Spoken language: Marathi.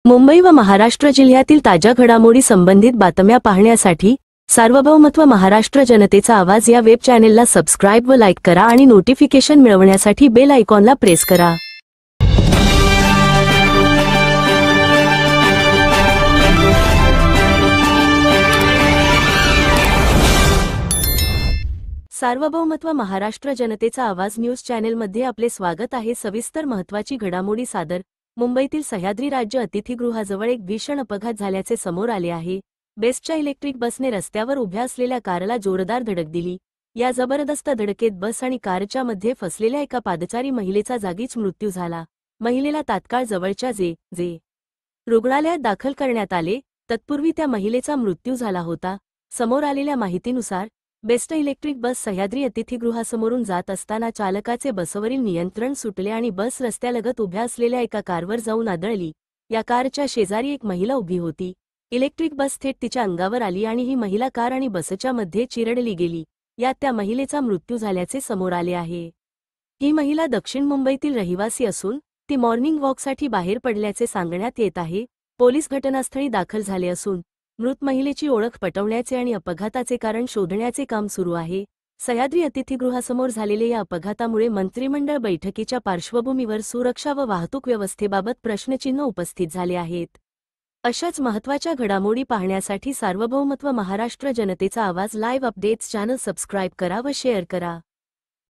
मुंबई व महाराष्ट्र जिल्ह्यातील ताज्या घडामोडी संबंधित बातम्या पाहण्यासाठी सार्वभौमत्व महाराष्ट्र जनतेचा आवाज या वेब चॅनेलला सबस्क्राइब व लाईक करा आणि नोटिफिकेशन मिळवण्यासाठी बेल आयकॉनला प्रेस करा। सार्वभौमत्व महाराष्ट्र जनतेचा आवाज न्यूज चॅनेलमध्ये आपले स्वागत आहे। सविस्तर महत्त्वाची घडामोडी सादर। मुंबईतील सह्याद्री राज्य अतिथीगृहाजवळ एक भीषण अपघात झाल्याचे समोर आले आहे। बेस्टच्या इलेक्ट्रिक बसने रस्त्यावर उभ्या असलेल्या कारला जोरदार धडक दिली। या जबरदस्त धडकेत बस आणि कारच्या मध्ये फसलेल्या एका पादचारी महिलेचा जागीच मृत्यू झाला। महिलेला तात्काळ जवळच्या जे रुग्णालयात दाखल करण्यात आले, तत्पूर्वी त्या महिलेचा मृत्यू झाला होता। समोर आलेल्या माहितीनुसार बेस्ट इलेक्ट्रिक बस सह्याद्री अतिथीगृहासमोरून जात असताना चालकाचे बसवरील नियंत्रण सुटले आणि बस रस्त्यालगत उभ्या असलेल्या एका कारवर जाऊन आदळली। या कारच्या शेजारी एक महिला उभी होती। इलेक्ट्रिक बस थेट तिच्या अंगावर आली आणि ही महिला कार आणि बसच्या मध्ये चिरडली गेली। यात त्या महिलेचा मृत्यू झाल्याचे समोर आले आहे। ही महिला दक्षिण मुंबईतील रहिवासी असून ती मॉर्निंग वॉकसाठी बाहेर पडल्याचे सांगण्यात येत आहे। पोलीस घटनास्थळी दाखल झाले असून मृत महिलेची ओळख पटवण्याचे आणि अपघाताचे कारण शोधण्याचे काम सुरू आहे। सह्याद्री अतिथीगृहासमोर झालेल्या या अपघातामुळे मंत्रिमंडळ बैठकीच्या पार्श्वभूमीवर सुरक्षा व वाहतूक व्यवस्थेबाबत प्रश्नचिन्ह उपस्थित झाले आहेत। अशाच महत्त्वाच्या घडामोडी पाहण्यासाठी सार्वभौमत्व महाराष्ट्र जनतेचा आवाज लाईव्ह अपडेट्स चॅनल सबस्क्राइब करा व शेअर करा।